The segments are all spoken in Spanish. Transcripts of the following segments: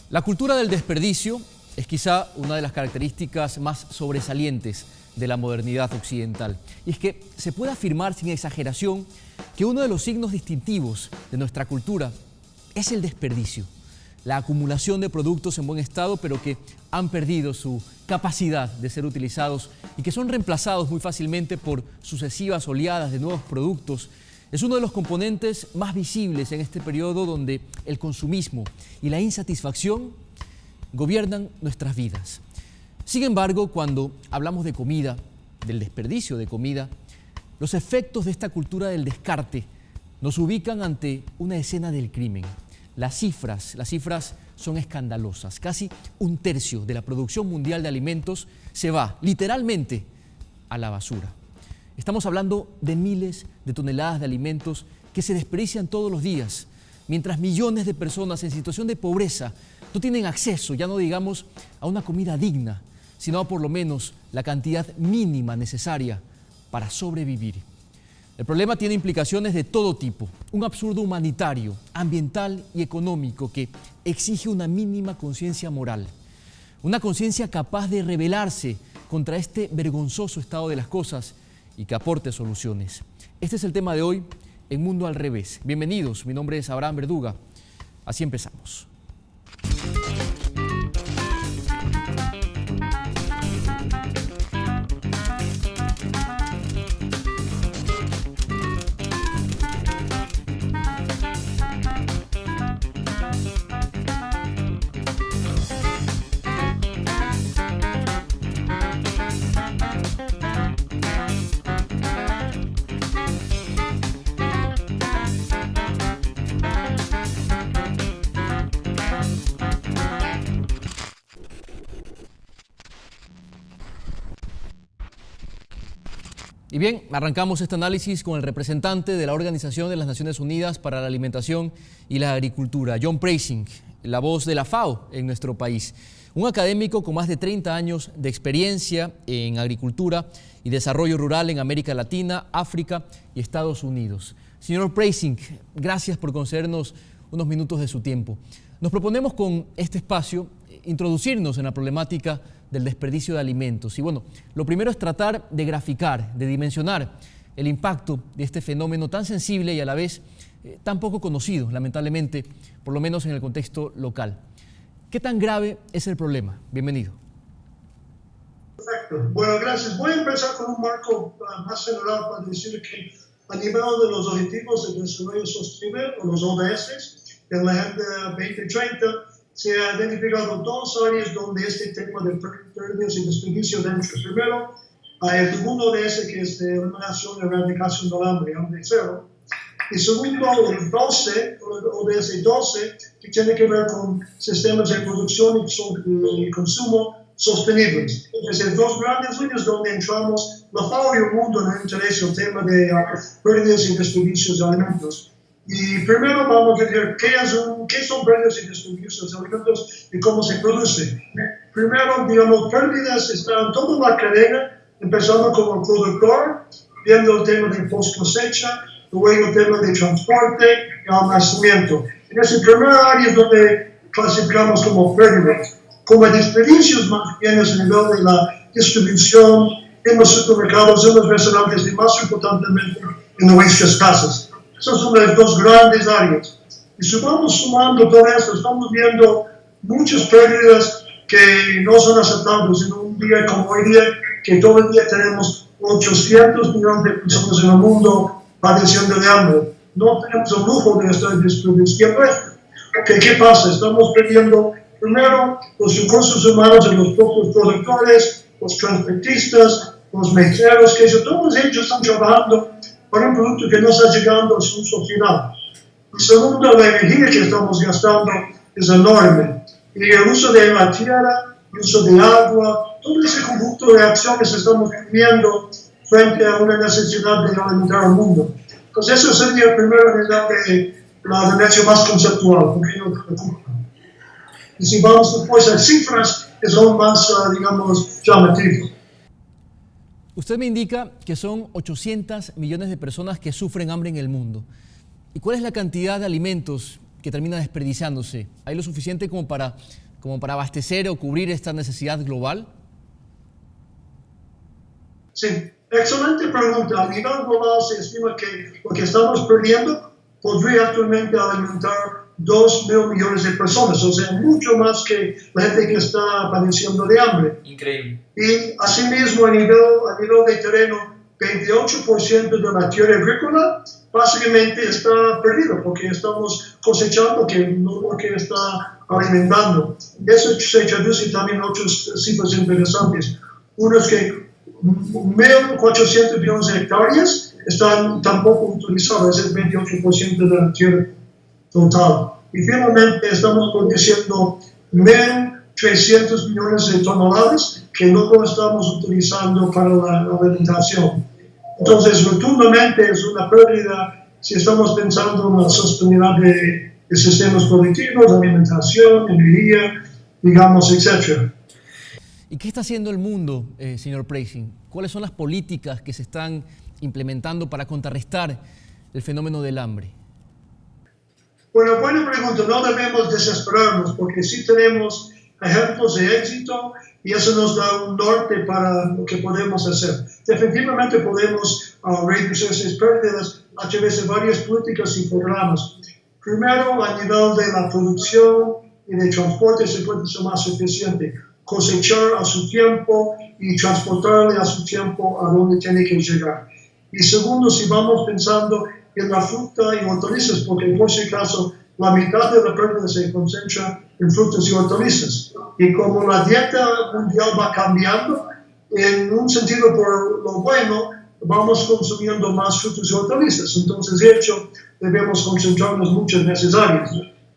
La cultura del desperdicio es quizá una de las características más sobresalientes de la modernidad occidental. Y es que se puede afirmar sin exageración que uno de los signos distintivos de nuestra cultura es el desperdicio, la acumulación de productos en buen estado pero que han perdido su capacidad de ser utilizados y que son reemplazados muy fácilmente por sucesivas oleadas de nuevos productos. Es uno de los componentes más visibles en este periodo donde el consumismo y la insatisfacción gobiernan nuestras vidas. Sin embargo, cuando hablamos de comida, del desperdicio de comida, los efectos de esta cultura del descarte nos ubican ante una escena del crimen. Las cifras son escandalosas. Casi un tercio de la producción mundial de alimentos se va literalmente a la basura. Estamos hablando de miles de toneladas de alimentos que se desperdician todos los días, mientras millones de personas en situación de pobreza no tienen acceso, ya no digamos a una comida digna, sino a por lo menos la cantidad mínima necesaria para sobrevivir. El problema tiene implicaciones de todo tipo, un absurdo humanitario, ambiental y económico que exige una mínima conciencia moral, una conciencia capaz de rebelarse contra este vergonzoso estado de las cosas y que aporte soluciones. Este es el tema de hoy en Mundo al Revés. Bienvenidos, mi nombre es Abraham Verduga. Así empezamos. Y bien, arrancamos este análisis con el representante de la Organización de las Naciones Unidas para la Alimentación y la Agricultura, John Praising, la voz de la FAO en nuestro país. Un académico con más de 30 años de experiencia en agricultura y desarrollo rural en América Latina, África y Estados Unidos. Señor Praising, gracias por concedernos unos minutos de su tiempo. Nos proponemos con este espacio introducirnos en la problemática del desperdicio de alimentos. Y bueno, lo primero es tratar de graficar, de dimensionar el impacto de este fenómeno tan sensible y a la vez tan poco conocido, lamentablemente, por lo menos en el contexto local. ¿Qué tan grave es el problema? Bienvenido. Perfecto. Bueno, gracias. Voy a empezar con un marco más general para decir que a nivel de los Objetivos de Desarrollo Sostenible, o los ODS, en la Agenda 2030, se han identificado dos áreas donde este tema de pérdidas y desperdicio entra. Primero, el segundo ODS, que es de eliminación y erradicación del hambre cero. Y segundo, el 12, ODS 12, que tiene que ver con sistemas de producción y consumo sostenibles. Es decir, dos grandes líneas donde entramos la FAO y el mundo en el interés el tema de pérdidas y desperdicios de alimentos. Y primero vamos a ver qué son pérdidas y desperdicios de alimentos y cómo se produce. Primero, digamos, pérdidas están en toda la cadena, empezando con el productor, viendo el tema de post cosecha, luego el tema de transporte y almacenamiento. En ese primer área es donde clasificamos como pérdidas. Como desperdicios más bien es a nivel de la distribución en los supermercados, en los restaurantes y más importantemente en nuestras casas. Esas son las dos grandes áreas. Y si vamos sumando todo esto, estamos viendo muchas pérdidas que no son aceptables en un día como hoy día, que todo el día tenemos 800 millones de personas en el mundo padeciendo de hambre. No tenemos el lujo de estar desperdiciando esto. ¿Qué pasa? Estamos perdiendo primero los recursos humanos de los propios productores, los transportistas, los meseros, que todos ellos están trabajando para un producto que no está llegando a su uso final. Y segundo, la energía que estamos gastando es enorme. Y el uso de la tierra, el uso de agua, todo ese conjunto de acciones estamos viviendo frente a una necesidad de alimentar al mundo. Entonces, eso sería el primer unidad de la dimensión más conceptual, porque no preocupa. Y si vamos después a cifras, es aún más, digamos, llamativo. Usted me indica que son 800 millones de personas que sufren hambre en el mundo. ¿Y cuál es la cantidad de alimentos que termina desperdiciándose. ¿Hay lo suficiente como para abastecer o cubrir esta necesidad global? Sí, excelente pregunta. A nivel global se estima que lo que estamos perdiendo podría actualmente alimentar 2.000 millones de personas, o sea, mucho más que la gente que está padeciendo de hambre. Increíble. Y asimismo, a nivel de terreno, 28% de la tierra agrícola básicamente está perdido porque estamos cosechando que no lo que está alimentando. Eso se traduce también en otras cifras interesantes. Uno es que 1.400 millones de hectáreas están tampoco utilizadas, es el 28% de la tierra total. Y finalmente estamos produciendo 1.300 millones de toneladas que no lo estamos utilizando para la alimentación. Entonces, rotundamente es una pérdida si estamos pensando en la sostenibilidad de sistemas productivos, alimentación, energía, digamos, etc. ¿Y qué está haciendo el mundo, señor Preissing? ¿Cuáles son las políticas que se están implementando para contrarrestar el fenómeno del hambre? Bueno, buena pregunta. No debemos desesperarnos porque sí tenemos ejemplos de éxito y eso nos da un norte para lo que podemos hacer. Definitivamente podemos reducir esas pérdidas a través de varias políticas y programas. Primero, a nivel de la producción y de transporte se puede ser más eficiente. Cosechar a su tiempo y transportarle a su tiempo a donde tiene que llegar. Y segundo, si vamos pensando en la fruta y hortalizas, porque por si acaso la mitad de la pérdida se concentra en frutas y hortalizas. Y como la dieta mundial va cambiando, en un sentido por lo bueno, vamos consumiendo más frutas y hortalizas. Entonces, de hecho, debemos concentrarnos mucho en esas áreas.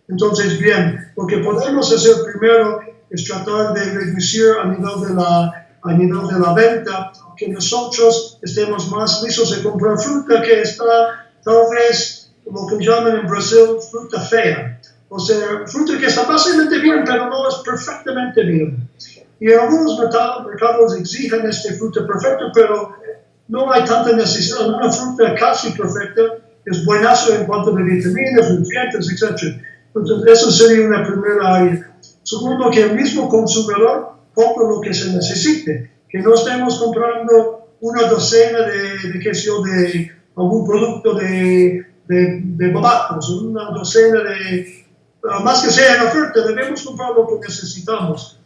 Entonces, bien, lo que podemos hacer primero es tratar de reducir a nivel de la venta, que nosotros estemos más listos de comprar fruta que está tal vez lo que llaman en Brasil fruta fea. O sea, fruta que está básicamente bien, pero no es perfectamente bien. Y en algunos mercados exigen esta fruta perfecta, pero no hay tanta necesidad. Una fruta casi perfecta es buenazo en cuanto a vitaminas, nutrientes, etc. Entonces, eso sería una primera área. Segundo, que el mismo consumidor compre lo que se necesite, que no estemos comprando una docena de algún producto de babacos, una docena más que sea en oferta, debemos comprar lo que necesitamos.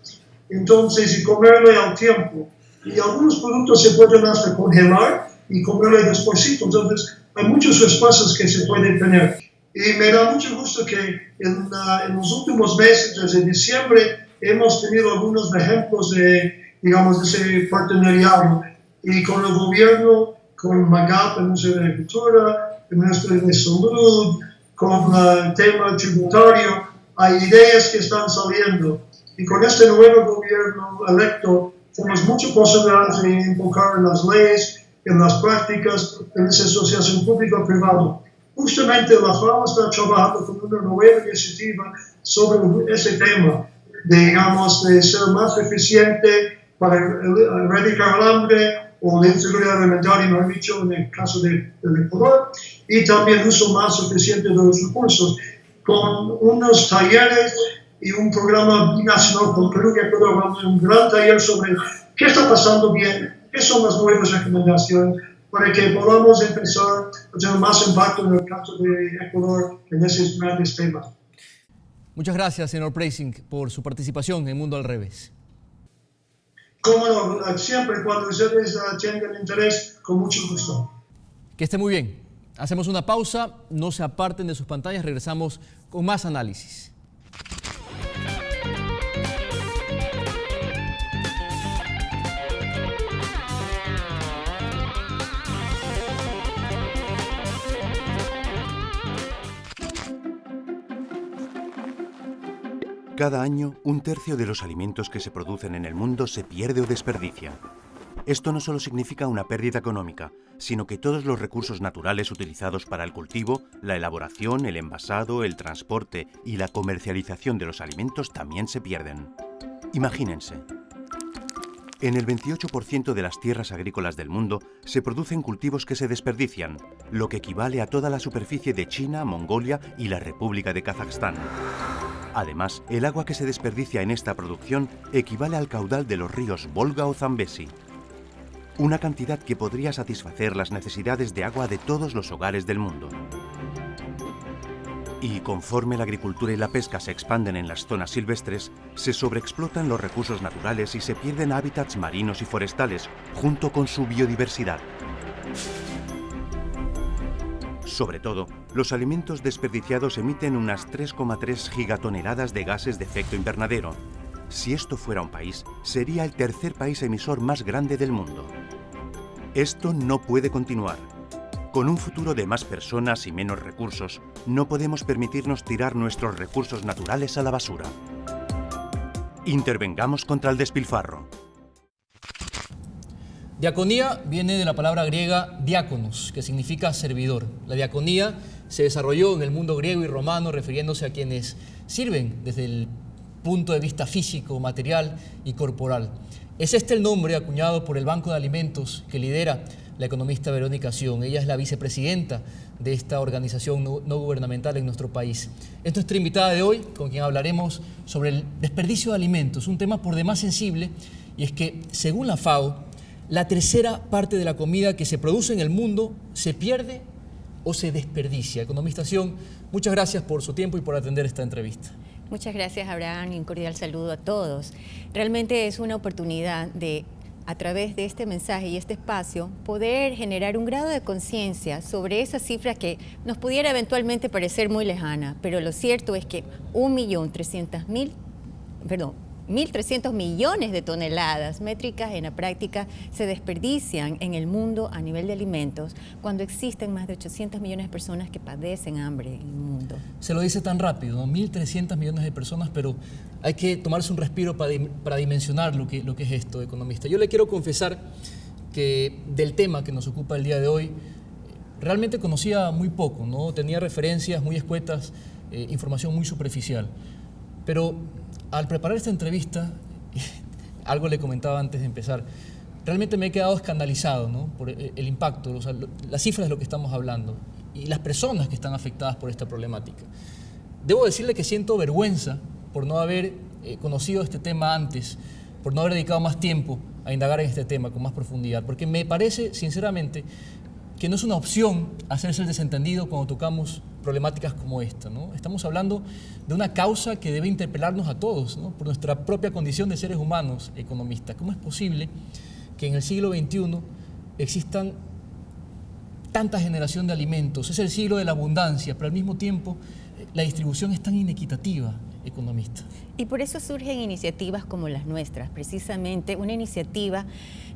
Entonces, y comerle al tiempo. Y algunos productos se pueden hasta congelar y comerle después. Entonces, hay muchas respuestas que se pueden tener. Y me da mucho gusto que en los últimos meses, desde diciembre, hemos tenido algunos ejemplos de ese partenariado. Y con el gobierno, con MAGAP, el Ministerio de Agricultura, el Ministerio de Salud, con el tema tributario, hay ideas que están saliendo. Y con este nuevo gobierno electo, tenemos muchas posibilidades de enfocar en las leyes, en las prácticas, en esa asociación público-privada. Justamente la FAO está trabajando con una nueva iniciativa sobre ese tema, de ser más eficiente para erradicar el hambre o la inseguridad alimentaria, mejor dicho, en el caso del Ecuador, y también uso más eficiente de los recursos, con unos talleres y un programa binacional con Perú y Ecuador. Vamos a un gran taller sobre qué está pasando bien, qué son las nuevas recomendaciones, para que podamos empezar a tener más impacto en el caso de Ecuador en esos grandes temas. Muchas gracias, señor Preissing, por su participación en Mundo al Revés. Cómo no, siempre cuando ustedes tengan interés, con mucho gusto. Que esté muy bien. Hacemos una pausa, no se aparten de sus pantallas, regresamos con más análisis. Cada año, 1/3 de los alimentos que se producen en el mundo se pierde o desperdicia. Esto no solo significa una pérdida económica, sino que todos los recursos naturales utilizados para el cultivo, la elaboración, el envasado, el transporte y la comercialización de los alimentos también se pierden. Imagínense. En el 28% de las tierras agrícolas del mundo se producen cultivos que se desperdician, lo que equivale a toda la superficie de China, Mongolia y la República de Kazajstán. Además, el agua que se desperdicia en esta producción equivale al caudal de los ríos Volga o Zambezi, una cantidad que podría satisfacer las necesidades de agua de todos los hogares del mundo. Y conforme la agricultura y la pesca se expanden en las zonas silvestres, se sobreexplotan los recursos naturales y se pierden hábitats marinos y forestales, junto con su biodiversidad. Sobre todo, los alimentos desperdiciados emiten unas 3,3 gigatoneladas de gases de efecto invernadero. Si esto fuera un país, sería el tercer país emisor más grande del mundo. Esto no puede continuar. Con un futuro de más personas y menos recursos, no podemos permitirnos tirar nuestros recursos naturales a la basura. Intervengamos contra el despilfarro. Diaconía viene de la palabra griega diáconos, que significa servidor. La diaconía se desarrolló en el mundo griego y romano refiriéndose a quienes sirven desde el punto de vista físico, material y corporal. Es este el nombre acuñado por el Banco de Alimentos que lidera la economista Verónica Sion. Ella es la vicepresidenta de esta organización no gubernamental en nuestro país. Es nuestra invitada de hoy, con quien hablaremos sobre el desperdicio de alimentos, un tema por demás sensible, y es que, según la FAO, la tercera parte de la comida que se produce en el mundo se pierde o se desperdicia. Economista Sion, muchas gracias por su tiempo y por atender esta entrevista. Muchas gracias, Abraham, y un cordial saludo a todos. Realmente es una oportunidad de, a través de este mensaje y este espacio, poder generar un grado de conciencia sobre esa cifra que nos pudiera eventualmente parecer muy lejana, pero lo cierto es que 1.300.000 millones de toneladas métricas en la práctica se desperdician en el mundo a nivel de alimentos, cuando existen más de 800 millones de personas que padecen hambre en el mundo. Se lo dice tan rápido, ¿no? 1.300 millones de personas, pero hay que tomarse un respiro para dimensionar lo que es esto, economista. Yo le quiero confesar que del tema que nos ocupa el día de hoy, realmente conocía muy poco, ¿no? Tenía referencias muy escuetas, información muy superficial. Pero al preparar esta entrevista, algo le comentaba antes de empezar, realmente me he quedado escandalizado, ¿no? Por el impacto, o sea, las cifras de lo que estamos hablando y las personas que están afectadas por esta problemática. Debo decirle que siento vergüenza por no haber conocido este tema antes, por no haber dedicado más tiempo a indagar en este tema con más profundidad, porque me parece, sinceramente, que no es una opción hacerse el desentendido cuando tocamos problemáticas como esta, ¿no? Estamos hablando de una causa que debe interpelarnos a todos, ¿no? Por nuestra propia condición de seres humanos, economistas. ¿Cómo es posible que en el siglo XXI existan tanta generación de alimentos? Es el siglo de la abundancia, pero al mismo tiempo la distribución es tan inequitativa, economista. Y por eso surgen iniciativas como las nuestras, precisamente una iniciativa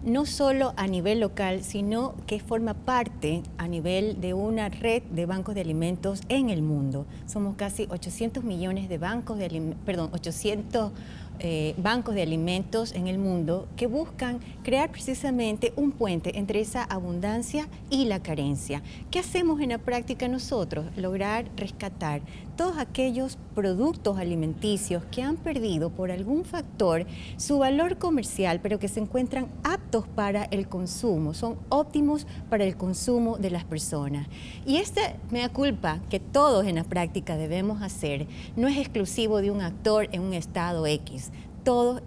no solo a nivel local, sino que forma parte a nivel de una red de bancos de alimentos en el mundo. Somos casi 800 millones de bancos de bancos de alimentos en el mundo que buscan crear precisamente un puente entre esa abundancia y la carencia. ¿Qué hacemos en la práctica nosotros? Lograr rescatar todos aquellos productos alimenticios que han perdido por algún factor su valor comercial, pero que se encuentran aptos para el consumo, son óptimos para el consumo de las personas. Y esta mea culpa que todos en la práctica debemos hacer no es exclusivo de un actor en un estado X. Todos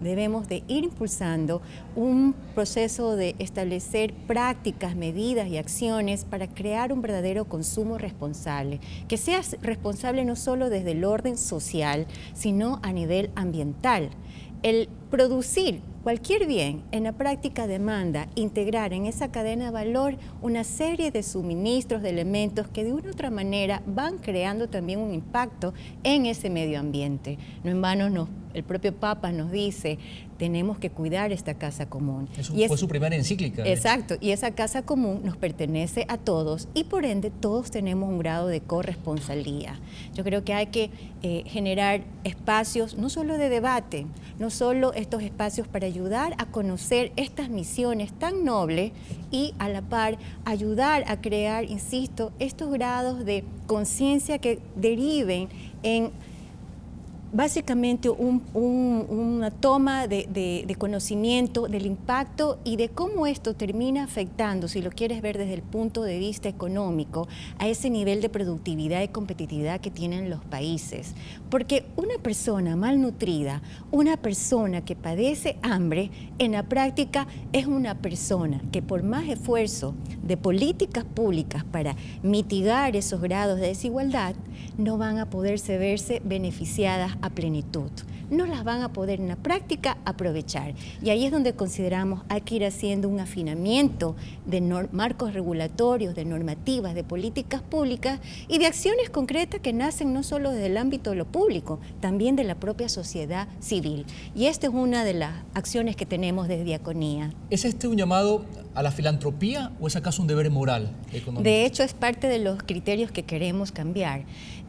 debemos de ir impulsando un proceso de establecer prácticas, medidas y acciones para crear un verdadero consumo responsable, que sea responsable no solo desde el orden social, sino a nivel ambiental. El producir cualquier bien en la práctica demanda integrar en esa cadena de valor una serie de suministros, de elementos que de una u otra manera van creando también un impacto en ese medio ambiente. No en vano el propio Papa nos dice, tenemos que cuidar esta casa común. Eso fue su primera encíclica. Exacto, y esa casa común nos pertenece a todos y por ende todos tenemos un grado de corresponsabilidad. Yo creo que hay que generar espacios no solo de debate, no solo estos espacios para ayudar a conocer estas misiones tan nobles y a la par ayudar a crear, insisto, estos grados de conciencia que deriven en básicamente una toma de conocimiento del impacto y de cómo esto termina afectando, si lo quieres ver desde el punto de vista económico, a ese nivel de productividad y competitividad que tienen los países. Porque una persona malnutrida, una persona que padece hambre, en la práctica es una persona que por más esfuerzo de políticas públicas para mitigar esos grados de desigualdad, no van a poderse verse beneficiadas a plenitud. No las van a poder en la práctica aprovechar. Y ahí es donde consideramos hay que ir haciendo un afinamiento de marcos regulatorios, de normativas, de políticas públicas y de acciones concretas que nacen no solo desde el ámbito de lo público, también de la propia sociedad civil. Y esta es una de las acciones que tenemos desde Diaconía. ¿Es este un llamado a la filantropía o es acaso un deber moral económico? De hecho, es parte de los criterios que queremos cambiar.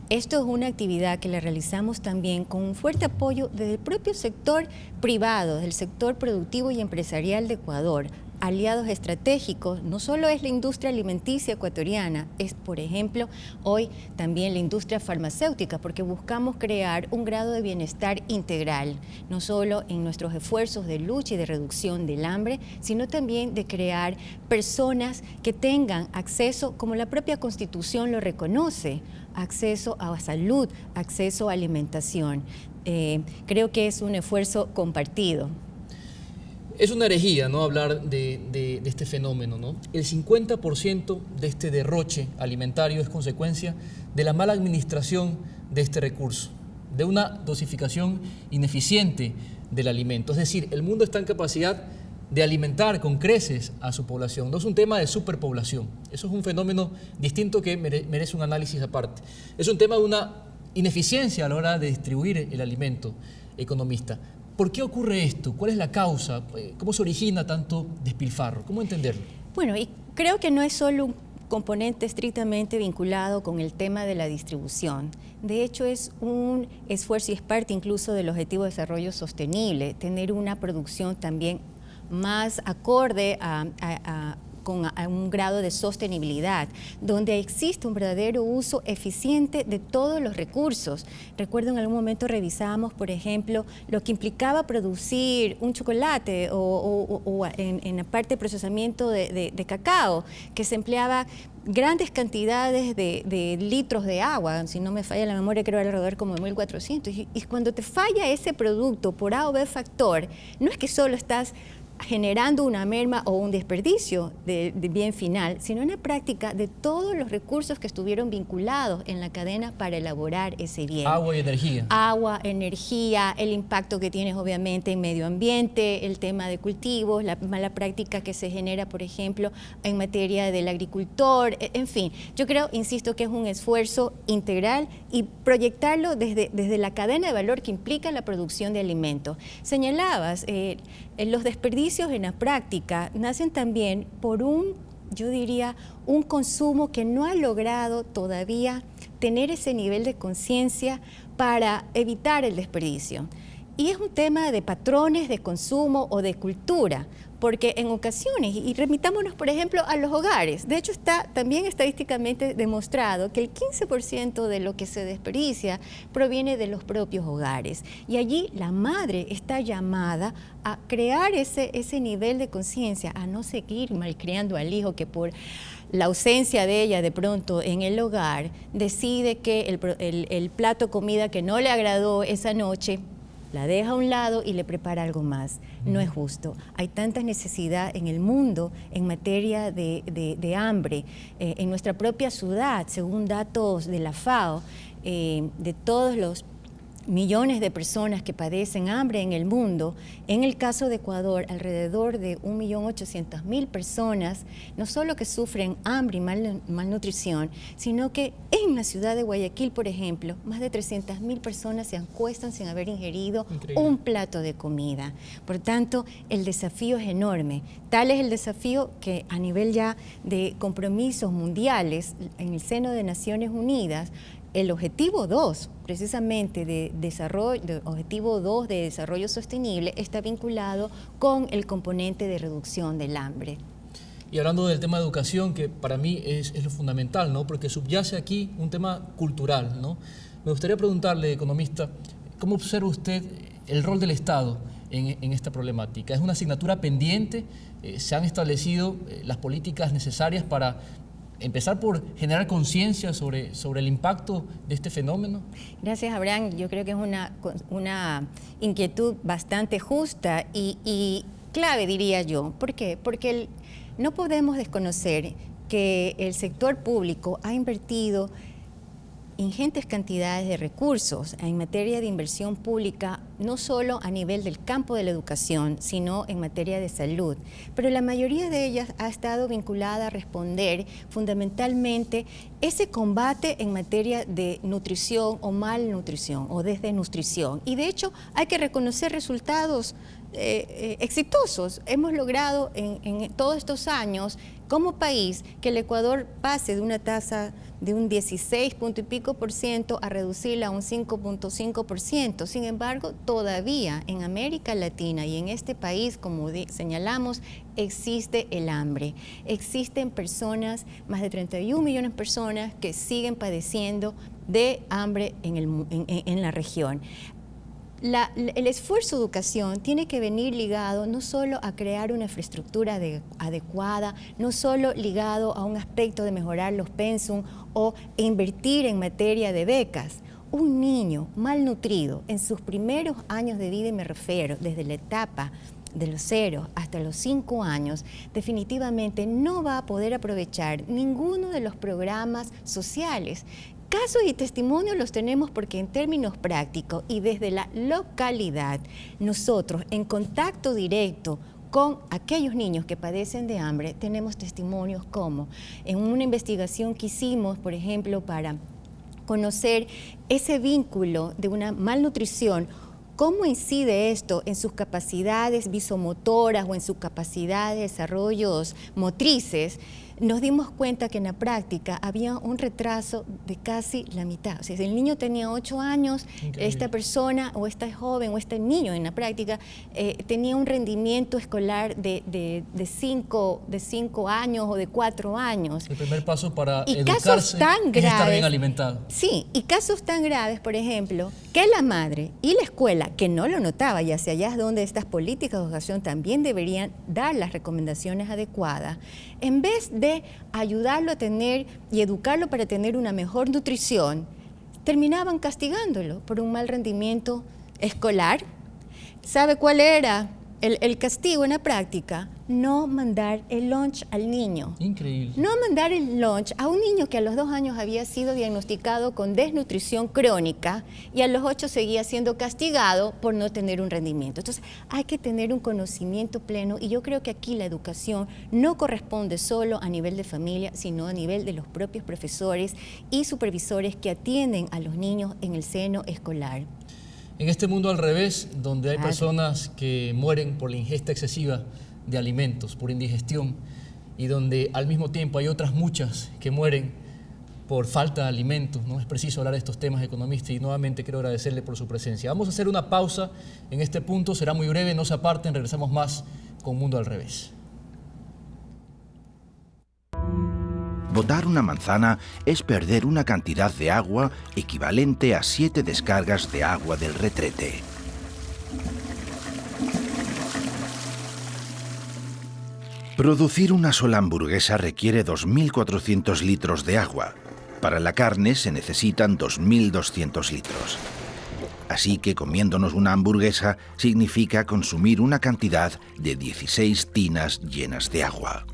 Esto es una actividad que la realizamos también con un fuerte apoyo desde el propio sector privado, del sector productivo y empresarial de Ecuador. Aliados estratégicos, no solo es la industria alimenticia ecuatoriana, es por ejemplo hoy también la industria farmacéutica, porque buscamos crear un grado de bienestar integral, no solo en nuestros esfuerzos de lucha y de reducción del hambre, sino también de crear personas que tengan acceso, como la propia Constitución lo reconoce, acceso a salud, acceso a alimentación. Creo que es un esfuerzo compartido. Es una herejía, ¿no?, hablar de este fenómeno, ¿no? El 50% de este derroche alimentario es consecuencia de la mala administración de este recurso, de una dosificación ineficiente del alimento. Es decir, el mundo está en capacidad de alimentar con creces a su población. No es un tema de superpoblación. Eso es un fenómeno distinto que merece un análisis aparte. Es un tema de una ineficiencia a la hora de distribuir el alimento, economista. ¿Por qué ocurre esto? ¿Cuál es la causa? ¿Cómo se origina tanto despilfarro? ¿Cómo entenderlo? Bueno, y creo que no es solo un componente estrictamente vinculado con el tema de la distribución. De hecho, es un esfuerzo y es parte incluso del Objetivo de Desarrollo Sostenible, tener una producción también más acorde con un grado de sostenibilidad, donde existe un verdadero uso eficiente de todos los recursos. Recuerdo en algún momento revisábamos, por ejemplo, lo que implicaba producir un chocolate o en la parte de procesamiento de cacao, que se empleaba grandes cantidades de litros de agua, si no me falla la memoria, creo alrededor como de 1.400. Y cuando te falla ese producto por A o B factor, no es que solo estás generando una merma o un desperdicio de bien final, sino una práctica de todos los recursos que estuvieron vinculados en la cadena para elaborar ese bien. Agua y energía. Agua, energía, el impacto que tienes obviamente en medio ambiente, el tema de cultivos, la mala práctica que se genera, por ejemplo, en materia del agricultor, en fin. Yo creo, insisto, que es un esfuerzo integral y proyectarlo desde la cadena de valor que implica la producción de alimentos. Señalabas, los desperdicios en la práctica nacen también por yo diría, un consumo que no ha logrado todavía tener ese nivel de conciencia para evitar el desperdicio. Y es un tema de patrones de consumo o de cultura, porque en ocasiones, y remitámonos por ejemplo a los hogares, de hecho está también estadísticamente demostrado que el 15% de lo que se desperdicia proviene de los propios hogares. Y allí la madre está llamada a crear ese nivel de conciencia, a no seguir malcriando al hijo que por la ausencia de ella de pronto en el hogar decide que el plato de comida que no le agradó esa noche la deja a un lado y le prepara algo más. No es justo. Hay tanta necesidad en el mundo en materia de hambre. En nuestra propia ciudad, según datos de la FAO, de todos los millones de personas que padecen hambre en el mundo, en el caso de Ecuador, alrededor de 1.800.000 personas, no solo que sufren hambre y malnutrición, sino que en la ciudad de Guayaquil, por ejemplo, más de 300.000 personas se acuestan sin haber ingerido un plato de comida. Por tanto, el desafío es enorme. Tal es el desafío que a nivel ya de compromisos mundiales, en el seno de Naciones Unidas, el objetivo 2, precisamente objetivo 2 de desarrollo sostenible, está vinculado con el componente de reducción del hambre. Y hablando del tema de educación, que para mí es lo fundamental, ¿no?, porque subyace aquí un tema cultural, ¿no? Me gustaría preguntarle, economista, ¿cómo observa usted el rol del Estado en esta problemática? ¿Es una asignatura pendiente? ¿Se han establecido las políticas necesarias para empezar por generar conciencia sobre el impacto de este fenómeno? Gracias, Abraham. Yo creo que es una inquietud bastante justa y clave, diría yo. ¿Por qué? Porque no podemos desconocer que el sector público ha invertido ingentes cantidades de recursos en materia de inversión pública, no solo a nivel del campo de la educación, sino en materia de salud. Pero la mayoría de ellas ha estado vinculada a responder fundamentalmente ese combate en materia de nutrición o malnutrición o desnutrición. Y de hecho hay que reconocer resultados exitosos. Hemos logrado en todos estos años como país que el Ecuador pase de una tasa de un 16 punto y pico por ciento a reducirla a un 5.5%. Sin embargo, todavía en América Latina y en este país, como señalamos, existe el hambre. Existen personas, más de 31 millones de personas que siguen padeciendo de hambre en la región. El esfuerzo de educación tiene que venir ligado no solo a crear una infraestructura adecuada, no solo ligado a un aspecto de mejorar los pensum o invertir en materia de becas. Un niño malnutrido en sus primeros años de vida, y me refiero desde la etapa de los 0 hasta los 5 años, definitivamente no va a poder aprovechar ninguno de los programas sociales. Casos y testimonios los tenemos porque en términos prácticos y desde la localidad, nosotros en contacto directo con aquellos niños que padecen de hambre, tenemos testimonios como en una investigación que hicimos, por ejemplo, para conocer ese vínculo de una malnutrición, cómo incide esto en sus capacidades visomotoras o en su capacidad de desarrollos motrices. Nos dimos cuenta que en la práctica había un retraso de casi la mitad. O sea, si el niño tenía 8 años, increíble, esta persona o este joven o este niño en la práctica tenía un rendimiento escolar de 5 años o de 4 años. El primer paso para educarse es estar bien alimentado. Sí, y casos tan graves, por ejemplo, que la madre y la escuela, que no lo notaba, y hacia allá es donde estas políticas de educación también deberían dar las recomendaciones adecuadas, en vez de ayudarlo a tener y educarlo para tener una mejor nutrición, terminaban castigándolo por un mal rendimiento escolar. ¿Sabe cuál era el castigo en la práctica? No mandar el lunch al niño. Increíble. No mandar el lunch a un niño que a los 2 años había sido diagnosticado con desnutrición crónica y a los 8 seguía siendo castigado por no tener un rendimiento. Entonces hay que tener un conocimiento pleno y yo creo que aquí la educación no corresponde solo a nivel de familia, sino a nivel de los propios profesores y supervisores que atienden a los niños en el seno escolar. En este mundo al revés, donde hay personas que mueren por la ingesta excesiva de alimentos, por indigestión, y donde al mismo tiempo hay otras muchas que mueren por falta de alimentos, ¿no? Es preciso hablar de estos temas, economista, y nuevamente quiero agradecerle por su presencia. Vamos a hacer una pausa en este punto, será muy breve, no se aparten, regresamos más con Mundo al Revés. Botar una manzana es perder una cantidad de agua equivalente a 7 descargas de agua del retrete. Producir una sola hamburguesa requiere 2.400 litros de agua. Para la carne se necesitan 2.200 litros. Así que comiéndonos una hamburguesa significa consumir una cantidad de 16 tinas llenas de agua.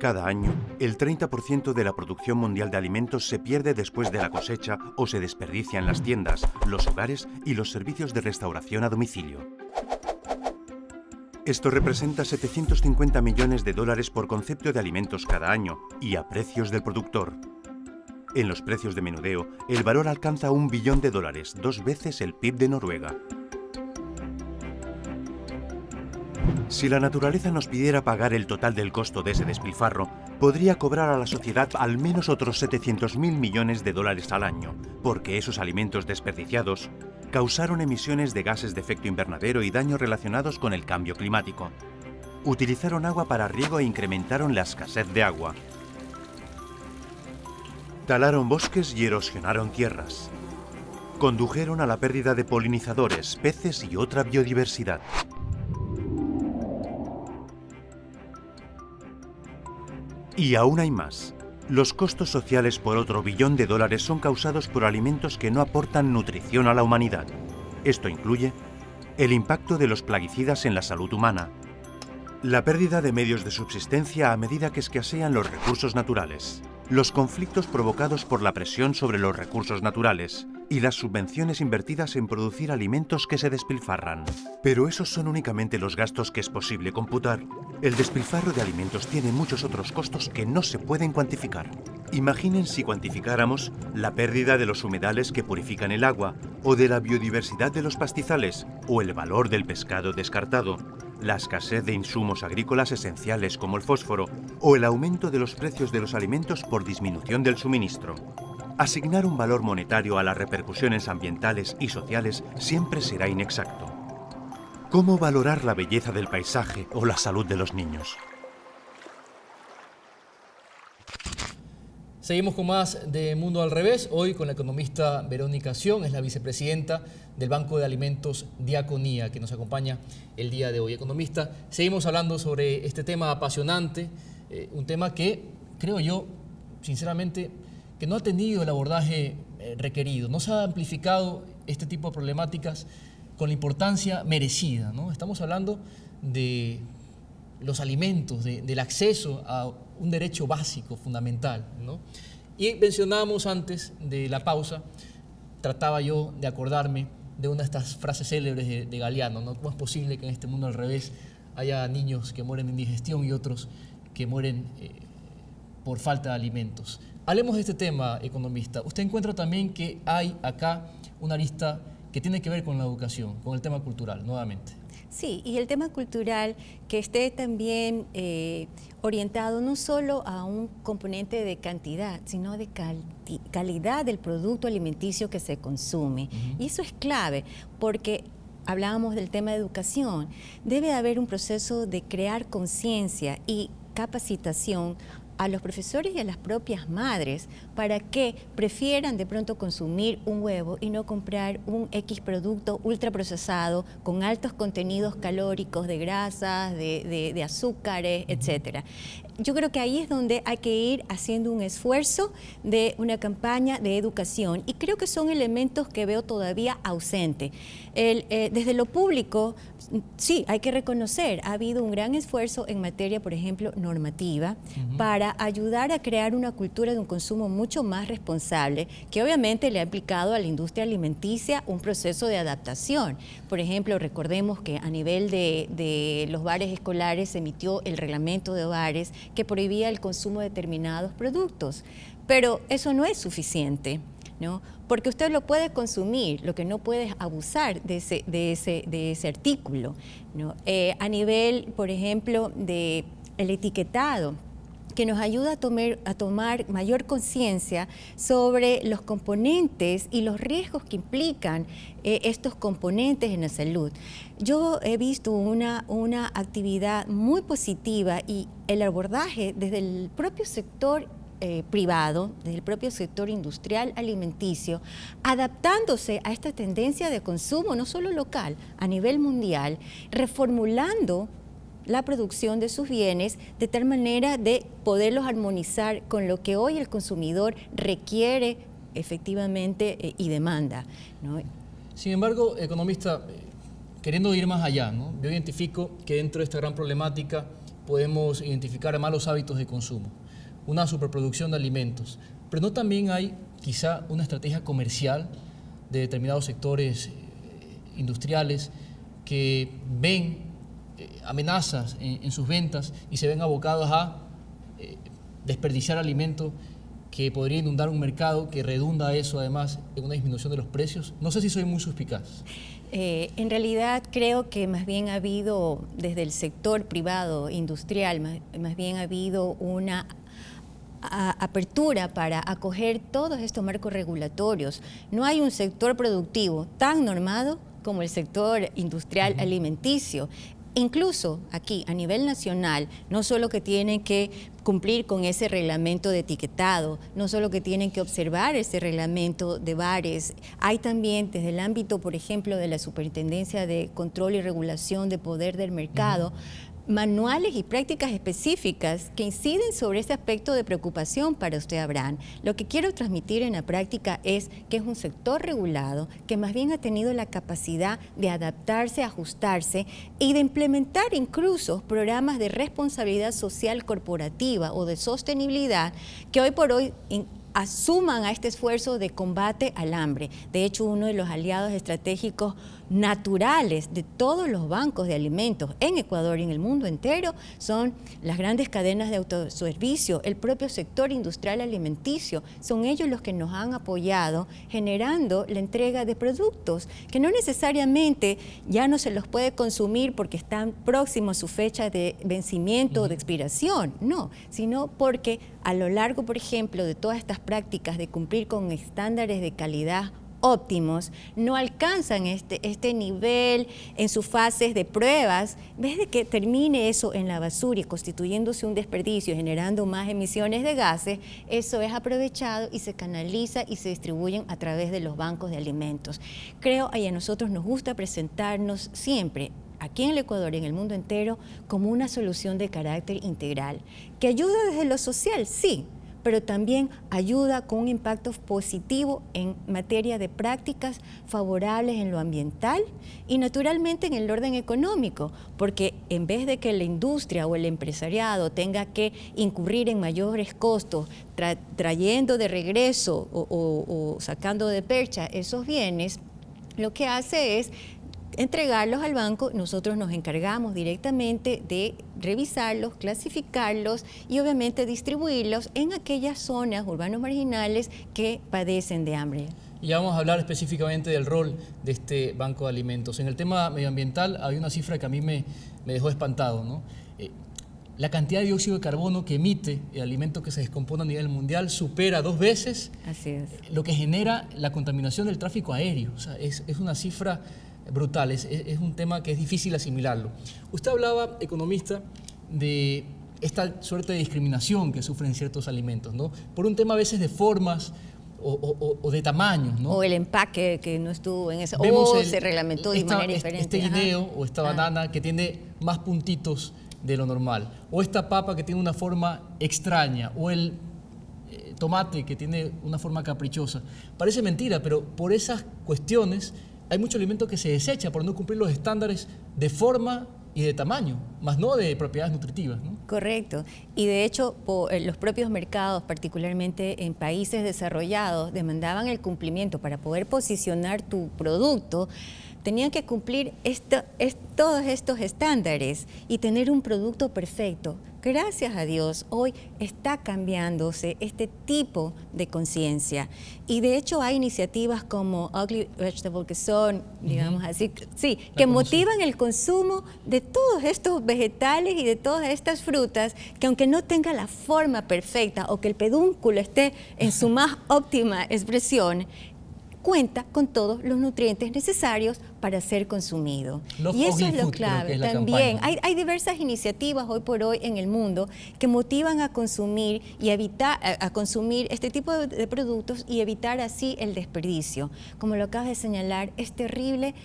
Cada año, el 30% de la producción mundial de alimentos se pierde después de la cosecha o se desperdicia en las tiendas, los hogares y los servicios de restauración a domicilio. Esto representa 750 millones de dólares por concepto de alimentos cada año y a precios del productor. En los precios de menudeo, el valor alcanza $1 billón, 2 veces el PIB de Noruega. Si la naturaleza nos pidiera pagar el total del costo de ese despilfarro, podría cobrar a la sociedad al menos otros 700.000 millones de dólares al año, porque esos alimentos desperdiciados causaron emisiones de gases de efecto invernadero y daños relacionados con el cambio climático. Utilizaron agua para riego e incrementaron la escasez de agua. Talaron bosques y erosionaron tierras. Condujeron a la pérdida de polinizadores, peces y otra biodiversidad. Y aún hay más. Los costos sociales por otro billón de dólares son causados por alimentos que no aportan nutrición a la humanidad. Esto incluye el impacto de los plaguicidas en la salud humana, la pérdida de medios de subsistencia a medida que escasean los recursos naturales, los conflictos provocados por la presión sobre los recursos naturales y las subvenciones invertidas en producir alimentos que se despilfarran. Pero esos son únicamente los gastos que es posible computar. El despilfarro de alimentos tiene muchos otros costos que no se pueden cuantificar. Imaginen si cuantificáramos la pérdida de los humedales que purifican el agua, o de la biodiversidad de los pastizales, o el valor del pescado descartado, la escasez de insumos agrícolas esenciales como el fósforo, o el aumento de los precios de los alimentos por disminución del suministro. Asignar un valor monetario a las repercusiones ambientales y sociales siempre será inexacto. ¿Cómo valorar la belleza del paisaje o la salud de los niños? Seguimos con más de Mundo al Revés, hoy con la economista Verónica Sion, es la vicepresidenta del Banco de Alimentos Diaconía, que nos acompaña el día de hoy. Economista, seguimos hablando sobre este tema apasionante, un tema que creo yo, sinceramente, que no ha tenido el abordaje requerido, no se ha amplificado este tipo de problemáticas con la importancia merecida, ¿no? Estamos hablando de los alimentos, del acceso a un derecho básico, fundamental, ¿no? Y mencionábamos antes de la pausa, trataba yo de acordarme de una de estas frases célebres de Galeano, ¿no? ¿Cómo es posible que en este mundo al revés haya niños que mueren de indigestión y otros que mueren por falta de alimentos? Hablemos de este tema, economista. Usted encuentra también que hay acá una arista que tiene que ver con la educación, con el tema cultural, nuevamente. Sí, y el tema cultural que esté también orientado no solo a un componente de cantidad, sino de calidad del producto alimenticio que se consume. Y eso es clave, porque hablábamos del tema de educación. Debe haber un proceso de crear conciencia y capacitación a los profesores y a las propias madres para que prefieran de pronto consumir un huevo y no comprar un X producto ultraprocesado con altos contenidos calóricos de grasas, de azúcares, etcétera. Yo creo que ahí es donde hay que ir haciendo un esfuerzo de una campaña de educación y creo que son elementos que veo todavía ausentes. Desde lo público, sí, hay que reconocer, ha habido un gran esfuerzo en materia, por ejemplo, normativa, para ayudar a crear una cultura de un consumo mucho más responsable, que obviamente le ha implicado a la industria alimenticia un proceso de adaptación. Por ejemplo, recordemos que a nivel de los bares escolares se emitió el reglamento de bares que prohibía el consumo de determinados productos, pero eso no es suficiente, ¿no? Porque usted lo puede consumir, lo que no puede es abusar de ese artículo, ¿no? A nivel, por ejemplo, del etiquetado, que nos ayuda a tomar mayor conciencia sobre los componentes y los riesgos que implican estos componentes en la salud. Yo he visto una actividad muy positiva y el abordaje desde el propio sector privado, desde el propio sector industrial alimenticio, adaptándose a esta tendencia de consumo, no solo local, a nivel mundial, reformulando la producción de sus bienes de tal manera de poderlos armonizar con lo que hoy el consumidor requiere efectivamente y demanda, ¿no? Sin embargo, economista, queriendo ir más allá, ¿no? Yo identifico que dentro de esta gran problemática podemos identificar malos hábitos de consumo, una superproducción de alimentos, pero no también hay quizá una estrategia comercial de determinados sectores industriales que ven amenazas en sus ventas y se ven abocados a desperdiciar alimentos que podría inundar un mercado, que redunda eso además en una disminución de los precios? No sé si soy muy suspicaz. En realidad creo que más bien ha habido, desde el sector privado, industrial, más bien ha habido una apertura para acoger todos estos marcos regulatorios. No hay un sector productivo tan normado como el sector industrial alimenticio. Incluso aquí, a nivel nacional, no solo que tienen que cumplir con ese reglamento de etiquetado, no solo que tienen que observar ese reglamento de bares, hay también desde el ámbito, por ejemplo, de la Superintendencia de Control y Regulación de Poder del Mercado, manuales y prácticas específicas que inciden sobre ese aspecto de preocupación para usted, Abraham. Lo que quiero transmitir en la práctica es que es un sector regulado que más bien ha tenido la capacidad de adaptarse, ajustarse y de implementar incluso programas de responsabilidad social corporativa o de sostenibilidad que hoy por hoy asuman a este esfuerzo de combate al hambre. De hecho, uno de los aliados estratégicos naturales de todos los bancos de alimentos en Ecuador y en el mundo entero son las grandes cadenas de autoservicio, el propio sector industrial alimenticio. Son ellos los que nos han apoyado generando la entrega de productos que no necesariamente ya no se los puede consumir porque están próximos a su fecha de vencimiento o de expiración, no, sino porque a lo largo, por ejemplo, de todas estas prácticas de cumplir con estándares de calidad óptimos, no alcanzan este nivel en sus fases de pruebas, en vez de que termine eso en la basura y constituyéndose un desperdicio, generando más emisiones de gases, eso es aprovechado y se canaliza y se distribuyen a través de los bancos de alimentos. Creo que a nosotros nos gusta presentarnos siempre, aquí en el Ecuador y en el mundo entero, como una solución de carácter integral, que ayuda desde lo social, sí, pero también ayuda con un impacto positivo en materia de prácticas favorables en lo ambiental y naturalmente en el orden económico, porque en vez de que la industria o el empresariado tenga que incurrir en mayores costos trayendo de regreso o sacando de percha esos bienes, lo que hace es entregarlos al banco. Nosotros nos encargamos directamente de revisarlos, clasificarlos y obviamente distribuirlos en aquellas zonas urbanos marginales que padecen de hambre. Y ya vamos a hablar específicamente del rol de este banco de alimentos. En el tema medioambiental hay una cifra que a mí me dejó espantado, ¿no? La cantidad de dióxido de carbono que emite el alimento que se descompone a nivel mundial supera 2 veces lo que genera la contaminación del tráfico aéreo. O sea, es una cifra brutal, es un tema que es difícil asimilarlo. Usted hablaba, economista, de esta suerte de discriminación que sufren ciertos alimentos, ¿no? Por un tema a veces de formas o de tamaños, ¿no? O el empaque que no estuvo en eso, o se reglamentó de manera diferente. Este guineo o esta banana que tiene más puntitos de lo normal, o esta papa que tiene una forma extraña, o el tomate que tiene una forma caprichosa. Parece mentira, pero por esas cuestiones hay mucho alimento que se desecha por no cumplir los estándares de forma y de tamaño, más no de propiedades nutritivas, ¿no? Correcto. Y de hecho, los propios mercados, particularmente en países desarrollados, demandaban el cumplimiento para poder posicionar tu producto. Tenían que cumplir todos estos estándares y tener un producto perfecto. Gracias a Dios, hoy está cambiándose este tipo de conciencia. Y de hecho hay iniciativas como Ugly Vegetable, que son, digamos así, sí, que motivan el consumo de todos estos vegetales y de todas estas frutas, que aunque no tenga la forma perfecta o que el pedúnculo esté en su más óptima expresión, cuenta con todos los nutrientes necesarios para ser consumido. Y eso es lo clave. También hay diversas iniciativas hoy por hoy en el mundo que motivan a consumir y a consumir este tipo de productos y evitar así el desperdicio. Como lo acabas de señalar, es terrible.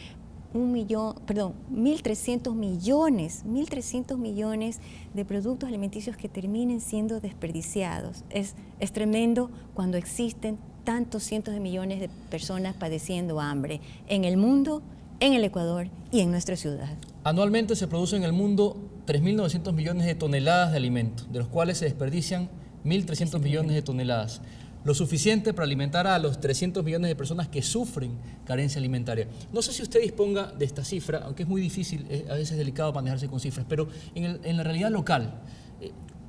1.300 millones de productos alimenticios que terminen siendo desperdiciados. Es tremendo cuando existen tantos cientos de millones de personas padeciendo hambre en el mundo, en el Ecuador y en nuestra ciudad. Anualmente se producen en el mundo 3.900 millones de toneladas de alimentos, de los cuales se desperdician 1.300 millones de toneladas. Lo suficiente para alimentar a los 300 millones de personas que sufren carencia alimentaria. No sé si usted disponga de esta cifra, aunque es muy difícil, a veces es delicado manejarse con cifras, pero en la realidad local,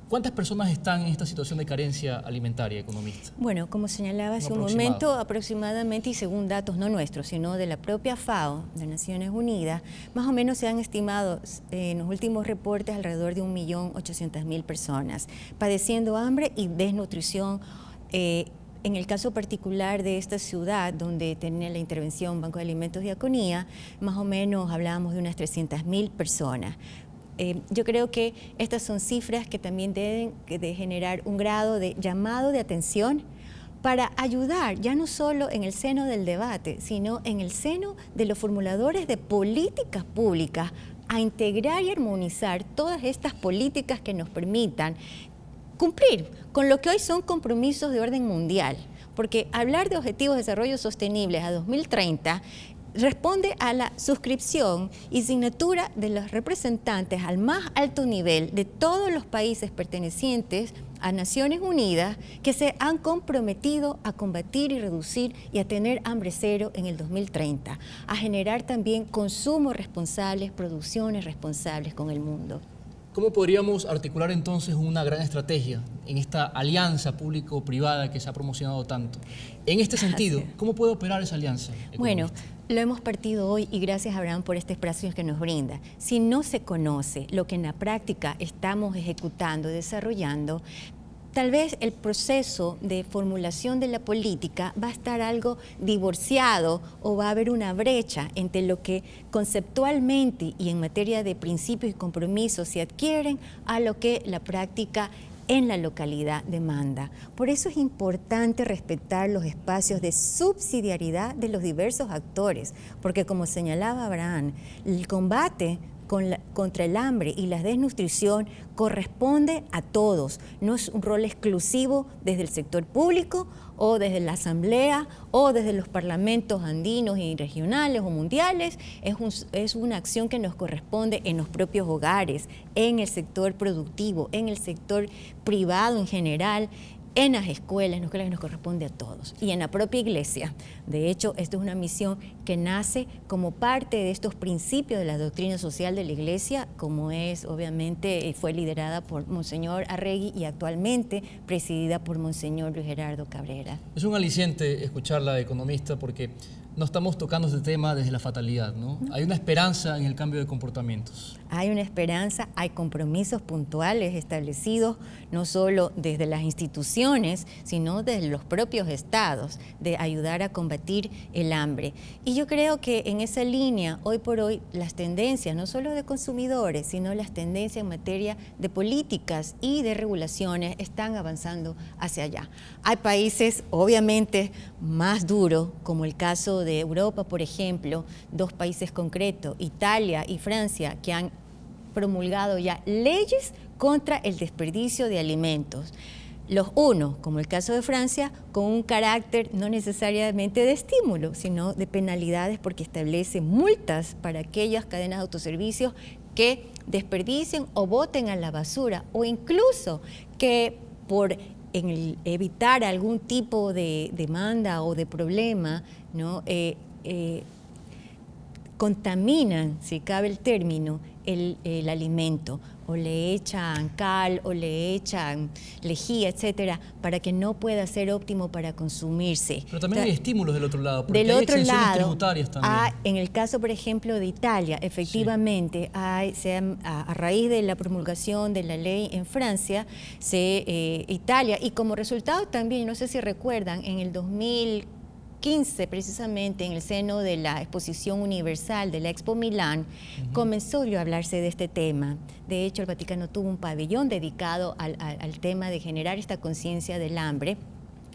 ¿Cuántas personas están en esta situación de carencia alimentaria, economista? Bueno, como señalaba hace un momento, aproximadamente, y según datos no nuestros, sino de la propia FAO, de Naciones Unidas, más o menos se han estimado en los últimos reportes alrededor de 1.800.000 personas padeciendo hambre y desnutrición. En el caso particular de esta ciudad, donde tenía la intervención Banco de Alimentos Diaconía, más o menos hablábamos de unas 300.000 personas. Yo creo que estas son cifras que también deben de generar un grado de llamado de atención para ayudar, ya no solo en el seno del debate, sino en el seno de los formuladores de políticas públicas, a integrar y armonizar todas estas políticas que nos permitan cumplir con lo que hoy son compromisos de orden mundial. Porque hablar de objetivos de desarrollo sostenibles a 2030 responde a la suscripción y signatura de los representantes al más alto nivel de todos los países pertenecientes a Naciones Unidas que se han comprometido a combatir y reducir y a tener hambre cero en el 2030, a generar también consumos responsables, producciones responsables con el mundo. ¿Cómo podríamos articular entonces una gran estrategia en esta alianza público-privada que se ha promocionado tanto? En este sentido, ¿cómo puede operar esa alianza, economista? Bueno, lo hemos partido hoy y gracias, Abraham, por este espacio que nos brinda. Si no se conoce lo que en la práctica estamos ejecutando, desarrollando, tal vez el proceso de formulación de la política va a estar algo divorciado o va a haber una brecha entre lo que conceptualmente y en materia de principios y compromisos se adquieren a lo que la práctica en la localidad demanda. Por eso es importante respetar los espacios de subsidiariedad de los diversos actores, porque como señalaba Abraham, el combate contra el hambre y la desnutrición corresponde a todos, no es un rol exclusivo desde el sector público o desde la asamblea o desde los parlamentos andinos y regionales o mundiales, es una acción que nos corresponde en los propios hogares, en el sector productivo, en el sector privado en general, en las escuelas que nos corresponde a todos y en la propia iglesia. De hecho, esto es una misión que nace como parte de estos principios de la doctrina social de la iglesia, como es, obviamente, fue liderada por Monseñor Arregui y actualmente presidida por Monseñor Luis Gerardo Cabrera. Es un aliciente escucharla, economista, porque no estamos tocando este tema desde la fatalidad, ¿no? Hay una esperanza en el cambio de comportamientos. Hay una esperanza, hay compromisos puntuales establecidos, no solo desde las instituciones, sino desde los propios estados, de ayudar a combatir el hambre. Y yo creo que en esa línea, hoy por hoy, las tendencias, no solo de consumidores, sino las tendencias en materia de políticas y de regulaciones, están avanzando hacia allá. Hay países, obviamente, más duros, como el caso de Europa, por ejemplo, dos países concretos, Italia y Francia, que han promulgado ya leyes contra el desperdicio de alimentos. Los unos, como el caso de Francia, con un carácter no necesariamente de estímulo, sino de penalidades porque establece multas para aquellas cadenas de autoservicios que desperdicien o boten a la basura, o incluso que por evitar algún tipo de demanda o de problema, ¿no? Contaminan, si cabe el término, el alimento, o le echan cal o le echan lejía, etcétera, para que no pueda ser óptimo para consumirse. Pero también hay estímulos del otro lado, porque del hay otro exenciones lado, tributarias también. En el caso, por ejemplo, de Italia, efectivamente, sí. A raíz de la promulgación de la ley en Francia, Italia, y como resultado también, no sé si recuerdan, en el 2015, precisamente en el seno de la Exposición Universal de la Expo Milán, comenzó a hablarse de este tema. De hecho, el Vaticano tuvo un pabellón dedicado al tema de generar esta conciencia del hambre,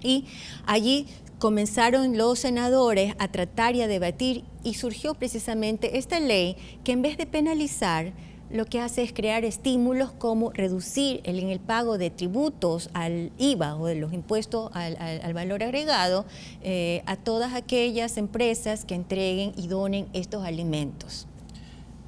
y allí comenzaron los senadores a tratar y a debatir, y surgió precisamente esta ley que, en vez de penalizar, lo que hace es crear estímulos como reducir en el pago de tributos al IVA o de los impuestos al valor agregado a todas aquellas empresas que entreguen y donen estos alimentos.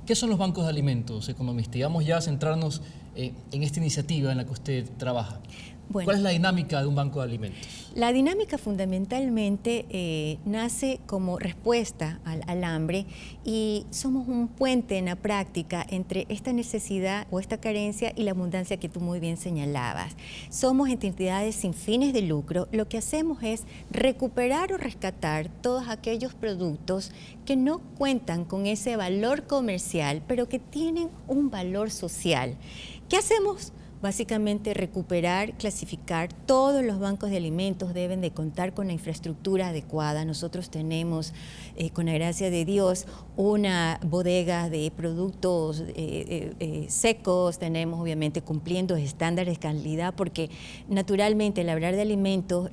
¿Qué son los bancos de alimentos, economista? Y vamos ya a centrarnos en esta iniciativa en la que usted trabaja. Bueno, ¿cuál es la dinámica de un banco de alimentos? La dinámica fundamentalmente nace como respuesta al hambre y somos un puente en la práctica entre esta necesidad o esta carencia y la abundancia que tú muy bien señalabas. Somos entidades sin fines de lucro. Lo que hacemos es recuperar o rescatar todos aquellos productos que no cuentan con ese valor comercial, pero que tienen un valor social. ¿Qué hacemos? Básicamente recuperar, clasificar. Todos los bancos de alimentos deben de contar con la infraestructura adecuada. Nosotros tenemos, con la gracia de Dios, una bodega de productos secos. Tenemos obviamente cumpliendo estándares de calidad porque naturalmente al hablar de alimentos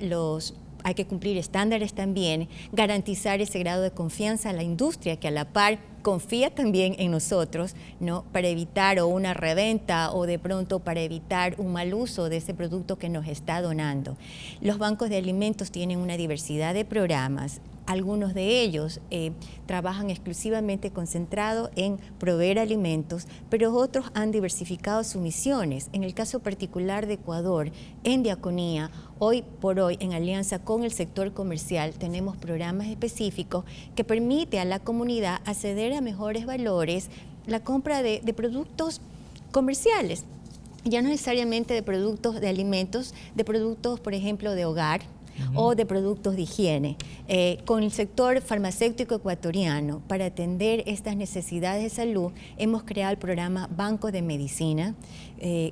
hay que cumplir estándares también, garantizar ese grado de confianza a la industria que a la par confía también en nosotros, ¿no? Para evitar o una reventa o de pronto para evitar un mal uso de ese producto que nos está donando. Los bancos de alimentos tienen una diversidad de programas. Algunos de ellos trabajan exclusivamente concentrado en proveer alimentos, pero otros han diversificado sus misiones. En el caso particular de Ecuador, en Diaconía, hoy por hoy, en alianza con el sector comercial, tenemos programas específicos que permiten a la comunidad acceder a mejores valores, la compra de productos comerciales, ya no necesariamente de productos de alimentos, de productos, por ejemplo, de hogar, o de productos de higiene, con el sector farmacéutico ecuatoriano. Para atender estas necesidades de salud, hemos creado el programa Banco de Medicina,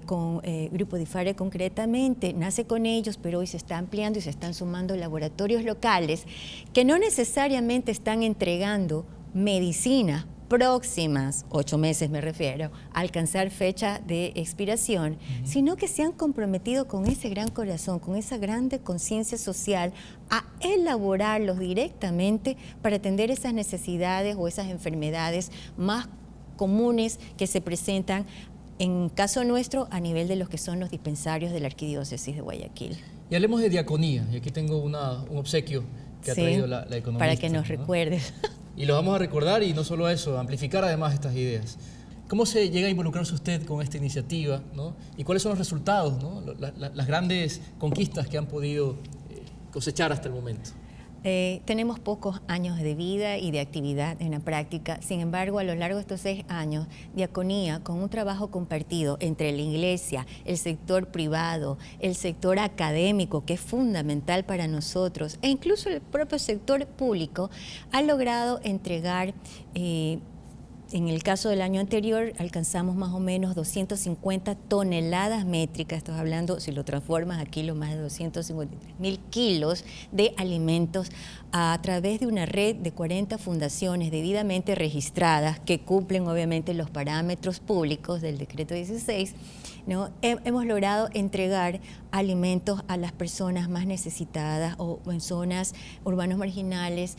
con Grupo DIFARE concretamente, nace con ellos, pero hoy se está ampliando y se están sumando laboratorios locales que no necesariamente están entregando medicina próximas, 8 meses me refiero, a alcanzar fecha de expiración, sino que se han comprometido con ese gran corazón, con esa grande conciencia social, a elaborarlos directamente para atender esas necesidades o esas enfermedades más comunes que se presentan, en caso nuestro, a nivel de los que son los dispensarios de la Arquidiócesis de Guayaquil. Y hablemos de diaconía, y aquí tengo un obsequio que ha traído la economista. Para que nos recuerdes. Y lo vamos a recordar y no solo eso, amplificar además estas ideas. ¿Cómo se llega a involucrarse usted con esta iniciativa, ¿no? ¿Y cuáles son los resultados, ¿no? Las grandes conquistas que han podido cosechar hasta el momento? Tenemos pocos años de vida y de actividad en la práctica. Sin embargo, a lo largo de estos 6 años, Diaconía, con un trabajo compartido entre la iglesia, el sector privado, el sector académico, que es fundamental para nosotros, e incluso el propio sector público, ha logrado entregar, en el caso del año anterior, alcanzamos más o menos 250 toneladas métricas, estás hablando, si lo transformas a kilos, más de 253.000 kilos de alimentos a través de una red de 40 fundaciones debidamente registradas que cumplen obviamente los parámetros públicos del decreto 16, ¿no? Hemos logrado entregar alimentos a las personas más necesitadas o en zonas urbanos marginales,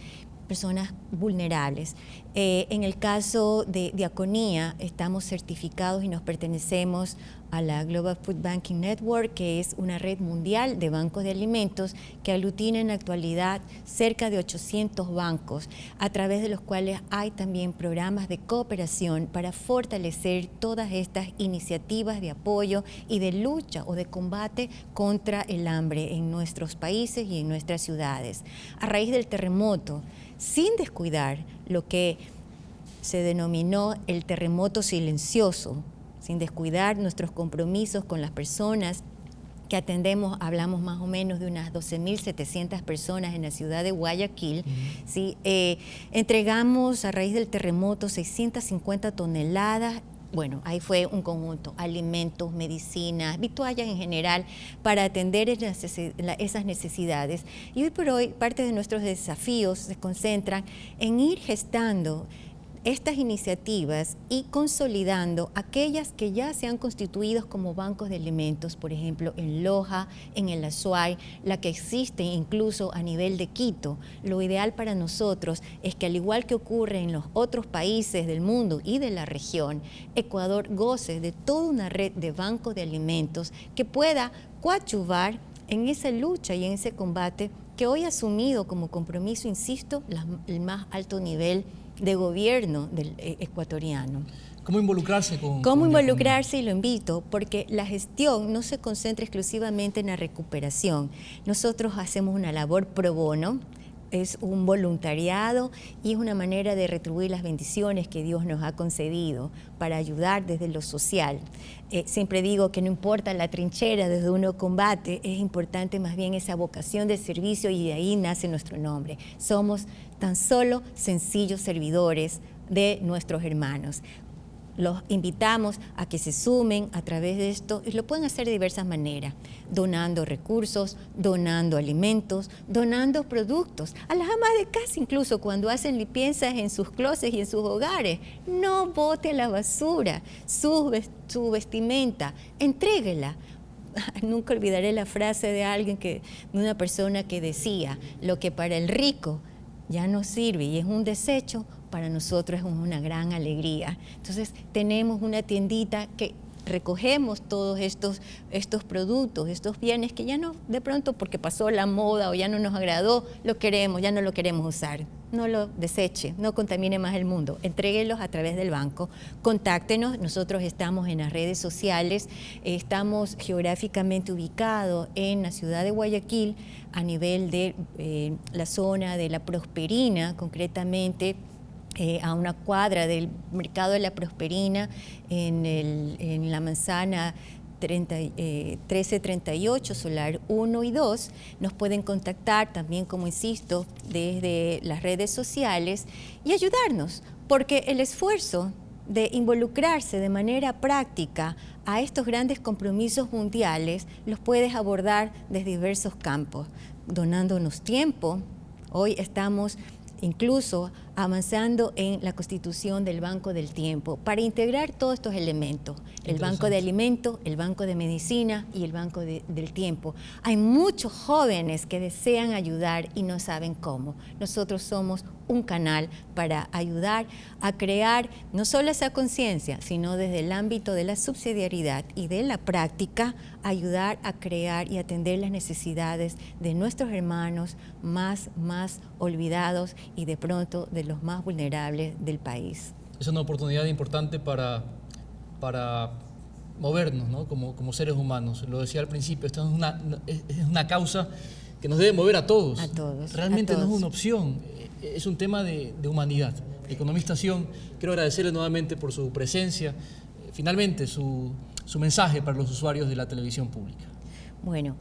personas vulnerables. En el caso de Diaconía, estamos certificados y nos pertenecemos a la Global Food Banking Network, que es una red mundial de bancos de alimentos que aglutina en la actualidad cerca de 800 bancos, a través de los cuales hay también programas de cooperación para fortalecer todas estas iniciativas de apoyo y de lucha o de combate contra el hambre en nuestros países y en nuestras ciudades. A raíz del terremoto, sin descuidar lo que se denominó el terremoto silencioso, sin descuidar nuestros compromisos con las personas que atendemos, hablamos más o menos de unas 12.700 personas en la ciudad de Guayaquil. ¿Sí? Entregamos a raíz del terremoto 650 toneladas. Bueno, ahí fue un conjunto, alimentos, medicinas, vituallas en general, para atender esas necesidades. Y hoy por hoy, parte de nuestros desafíos se concentran en ir gestando estas iniciativas y consolidando aquellas que ya se han constituido como bancos de alimentos, por ejemplo, en Loja, en el Azuay, la que existe incluso a nivel de Quito. Lo ideal para nosotros es que, al igual que ocurre en los otros países del mundo y de la región, Ecuador goce de toda una red de bancos de alimentos que pueda coadyuvar en esa lucha y en ese combate que hoy ha asumido como compromiso, insisto, el más alto nivel de gobierno del ecuatoriano. ¿Cómo involucrarse con ¿Cómo Diaconía? involucrarse? Y lo invito, porque la gestión no se concentra exclusivamente en la recuperación. Nosotros hacemos una labor pro bono, es un voluntariado y es una manera de retribuir las bendiciones que Dios nos ha concedido para ayudar desde lo social. Siempre digo que no importa la trinchera desde uno combate, es importante más bien esa vocación de servicio, y de ahí nace nuestro nombre. Somos tan solo sencillos servidores de nuestros hermanos. Los invitamos a que se sumen a través de esto, y lo pueden hacer de diversas maneras: donando recursos, donando alimentos, donando productos. A las amas de casa, incluso cuando hacen limpiezas en sus closets y en sus hogares, no bote a la basura su vestimenta, entréguela. Nunca olvidaré la frase de una persona que decía: lo que para el rico ya no sirve y es un desecho, para nosotros es una gran alegría. Entonces tenemos una tiendita que recogemos todos estos productos, estos bienes que ya no, de pronto porque pasó la moda o ya no nos agradó, ya no lo queremos usar. No lo deseche, no contamine más el mundo. Entréguelos a través del banco. Contáctenos, nosotros estamos en las redes sociales, estamos geográficamente ubicados en la ciudad de Guayaquil, a nivel de la zona de La Prosperina, concretamente a una cuadra del Mercado de La Prosperina, en la manzana 1338, Solar 1 y 2. Nos pueden contactar también, como insisto, desde las redes sociales y ayudarnos, porque el esfuerzo de involucrarse de manera práctica a estos grandes compromisos mundiales los puedes abordar desde diversos campos, donándonos tiempo. Hoy estamos incluso avanzando en la constitución del Banco del Tiempo para integrar todos estos elementos: el Banco de Alimentos, el Banco de Medicina y el Banco del Tiempo. Hay muchos jóvenes que desean ayudar y no saben cómo. Nosotros somos un canal para ayudar a crear no solo esa conciencia, sino desde el ámbito de la subsidiariedad y de la práctica, ayudar a crear y atender las necesidades de nuestros hermanos más olvidados y de pronto de los más vulnerables del país. Es una oportunidad importante para movernos, ¿no? como seres humanos. Lo decía al principio, esta es una causa que nos debe mover a todos. A todos. Realmente a todos. No es una opción, es un tema de humanidad. Economista Sion, quiero agradecerle nuevamente por su presencia, finalmente su mensaje para los usuarios de la televisión pública. Bueno,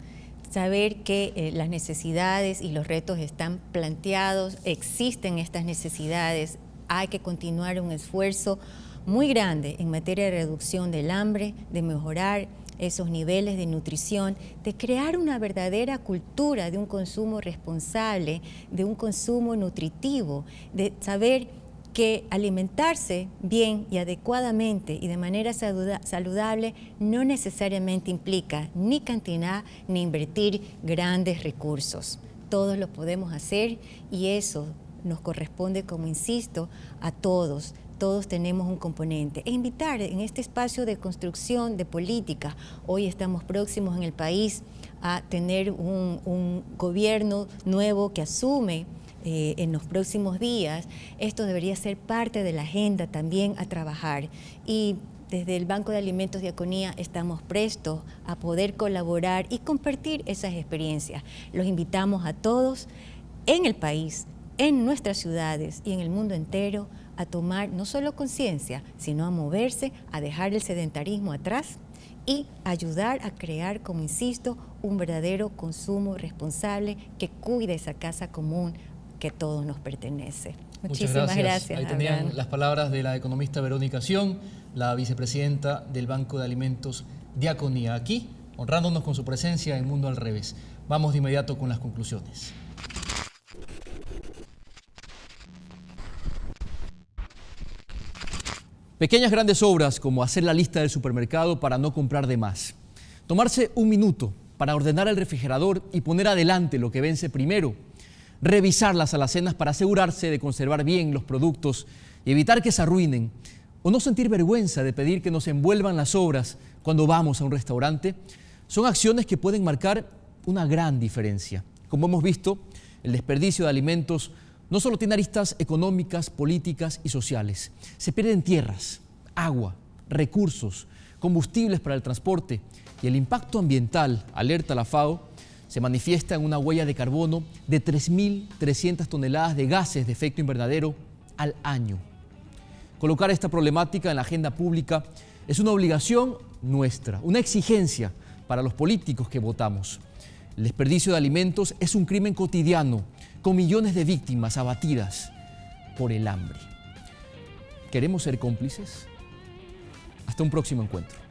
saber que las necesidades y los retos están planteados, existen estas necesidades, hay que continuar un esfuerzo muy grande en materia de reducción del hambre, de mejorar esos niveles de nutrición, de crear una verdadera cultura de un consumo responsable, de un consumo nutritivo, de saber que alimentarse bien y adecuadamente y de manera saludable no necesariamente implica ni cantidad ni invertir grandes recursos. Todos lo podemos hacer y eso nos corresponde, como insisto, a todos. Todos tenemos un componente. E invitar en este espacio de construcción de política. Hoy estamos próximos en el país a tener un gobierno nuevo que asume en los próximos días. Esto debería ser parte de la agenda también a trabajar. Y desde el Banco de Alimentos Diaconía estamos prestos a poder colaborar y compartir esas experiencias. Los invitamos a todos en el país, en nuestras ciudades y en el mundo entero a tomar no solo conciencia, sino a moverse, a dejar el sedentarismo atrás y ayudar a crear, como insisto, un verdadero consumo responsable que cuide esa casa común que a todos nos pertenece. Muchísimas gracias. Ahí tenían Abraham. las palabras de la economista Verónica Sion, la vicepresidenta del Banco de Alimentos Diaconía, aquí honrándonos con su presencia en Mundo al Revés. Vamos de inmediato con las conclusiones. Pequeñas grandes obras como hacer la lista del supermercado para no comprar de más. Tomarse un minuto para ordenar el refrigerador y poner adelante lo que vence primero. Revisar las alacenas para asegurarse de conservar bien los productos y evitar que se arruinen. O no sentir vergüenza de pedir que nos envuelvan las sobras cuando vamos a un restaurante. Son acciones que pueden marcar una gran diferencia. Como hemos visto, el desperdicio de alimentos no solo tiene aristas económicas, políticas y sociales. Se pierden tierras, agua, recursos, combustibles para el transporte y el impacto ambiental, alerta la FAO, se manifiesta en una huella de carbono de 3.300 toneladas de gases de efecto invernadero al año. Colocar esta problemática en la agenda pública es una obligación nuestra, una exigencia para los políticos que votamos. El desperdicio de alimentos es un crimen cotidiano, con millones de víctimas abatidas por el hambre. ¿Queremos ser cómplices? Hasta un próximo encuentro.